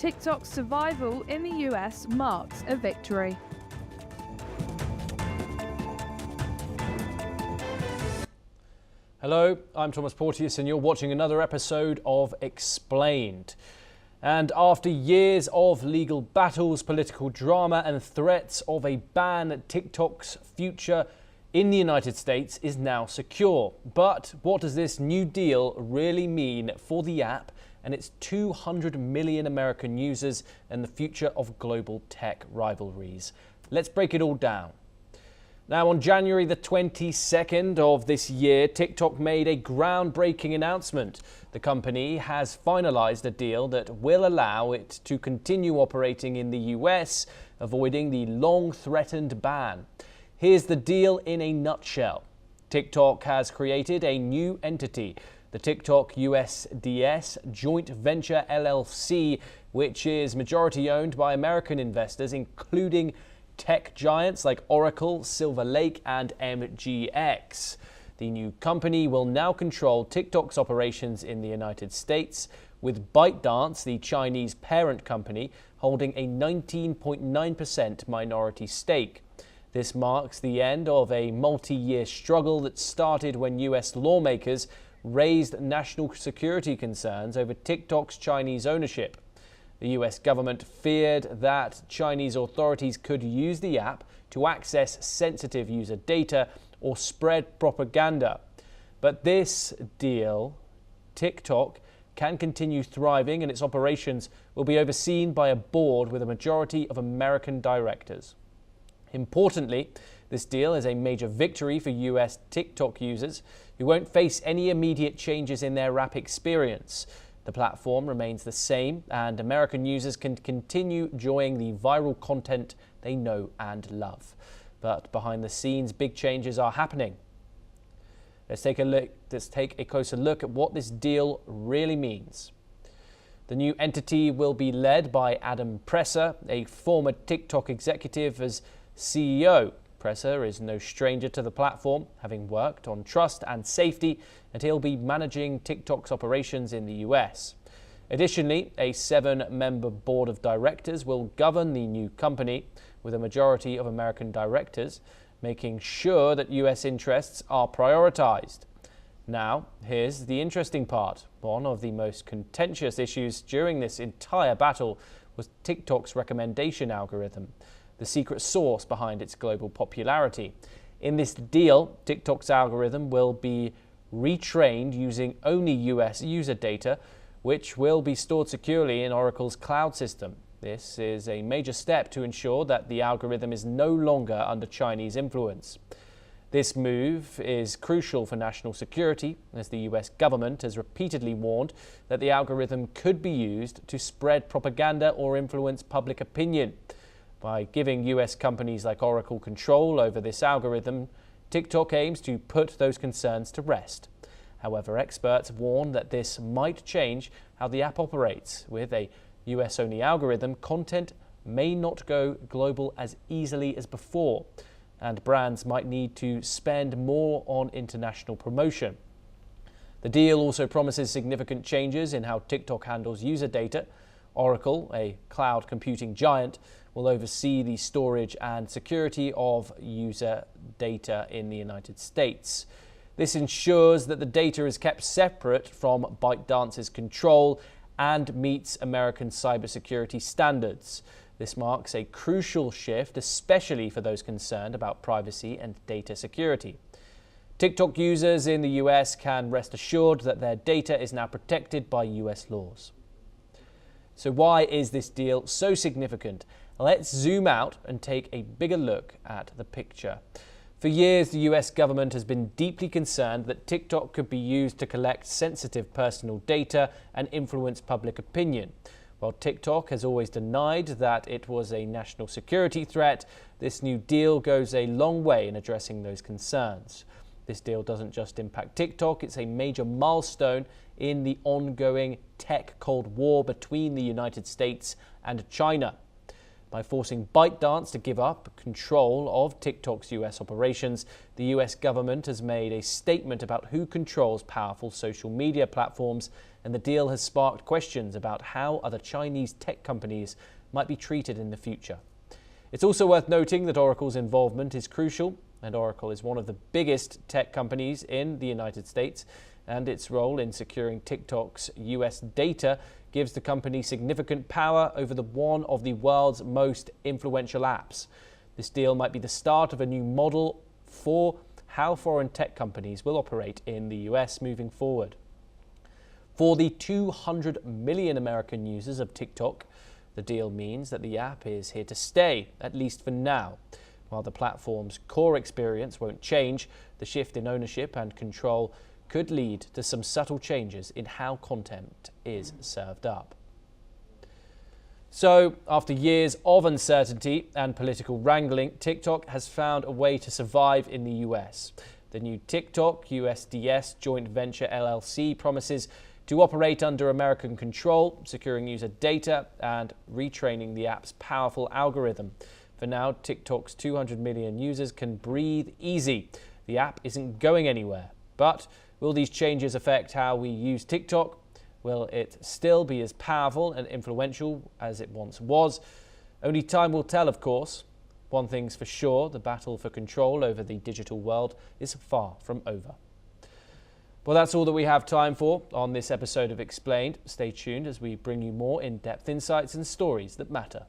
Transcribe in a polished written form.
TikTok's survival in the US marks a victory. Hello, I'm Thomas Porteous and you're watching another episode of Explained. And after years of legal battles, political drama and threats of a ban, TikTok's future in the United States is now secure. But what does this new deal really mean for the app and its 200 million American users and the future of global tech rivalries? Let's break it all down. Now, on January the 22nd of this year, TikTok made a groundbreaking announcement. The company has finalized a deal that will allow it to continue operating in the US, avoiding the long-threatened ban. Here's the deal in a nutshell. TikTok has created a new entity, the TikTok USDS Joint Venture LLC, which is majority owned by American investors, including tech giants like Oracle, Silver Lake, and MGX. The new company will now control TikTok's operations in the United States, with ByteDance, the Chinese parent company, holding a 19.9% minority stake. This marks the end of a multi-year struggle that started when US lawmakers raised national security concerns over TikTok's Chinese ownership. The US government feared that Chinese authorities could use the app to access sensitive user data or spread propaganda. But this deal, TikTok can continue thriving and its operations will be overseen by a board with a majority of American directors. Importantly, this deal is a major victory for US TikTok users who won't face any immediate changes in their app experience. The platform remains the same, and American users can continue enjoying the viral content they know and love. But behind the scenes, big changes are happening. Let's take a closer look at what this deal really means. The new entity will be led by Adam Presser, a former TikTok executive, as CEO. Presser is no stranger to the platform, having worked on trust and safety, and he'll be managing TikTok's operations in the US. Additionally, a 7-member board of directors will govern the new company, with a majority of American directors, making sure that US interests are prioritized. Now, here's the interesting part. One of the most contentious issues during this entire battle was TikTok's recommendation algorithm, the secret source behind its global popularity. In this deal, TikTok's algorithm will be retrained using only US user data, which will be stored securely in Oracle's cloud system. This is a major step to ensure that the algorithm is no longer under Chinese influence. This move is crucial for national security, as the US government has repeatedly warned that the algorithm could be used to spread propaganda or influence public opinion. By giving US companies like Oracle control over this algorithm, TikTok aims to put those concerns to rest. However, experts warn that this might change how the app operates. With a US-only algorithm, content may not go global as easily as before, and brands might need to spend more on international promotion. The deal also promises significant changes in how TikTok handles user data. Oracle, a cloud computing giant, will oversee the storage and security of user data in the United States. This ensures that the data is kept separate from ByteDance's control and meets American cybersecurity standards. This marks a crucial shift, especially for those concerned about privacy and data security. TikTok users in the US can rest assured that their data is now protected by US laws. So why is this deal so significant? Let's zoom out and take a bigger look at the picture. For years, the US government has been deeply concerned that TikTok could be used to collect sensitive personal data and influence public opinion. While TikTok has always denied that it was a national security threat, this new deal goes a long way in addressing those concerns. This deal doesn't just impact TikTok, it's a major milestone in the ongoing tech Cold War between the United States and China. By forcing ByteDance to give up control of TikTok's US operations, the US government has made a statement about who controls powerful social media platforms, and the deal has sparked questions about how other Chinese tech companies might be treated in the future. It's also worth noting that Oracle's involvement is crucial, and Oracle is one of the biggest tech companies in the United States, and its role in securing TikTok's US data gives the company significant power over one of the world's most influential apps. This deal might be the start of a new model for how foreign tech companies will operate in the US moving forward. For the 200 million American users of TikTok, the deal means that the app is here to stay, at least for now. While the platform's core experience won't change, the shift in ownership and control could lead to some subtle changes in how content is served up. So, after years of uncertainty and political wrangling, TikTok has found a way to survive in the US. The new TikTok USDS joint venture LLC promises to operate under American control, securing user data and retraining the app's powerful algorithm. For now, TikTok's 200 million users can breathe easy. The app isn't going anywhere. But will these changes affect how we use TikTok? Will it still be as powerful and influential as it once was? Only time will tell, of course. One thing's for sure, the battle for control over the digital world is far from over. Well, that's all that we have time for on this episode of Explained. Stay tuned as we bring you more in-depth insights and stories that matter.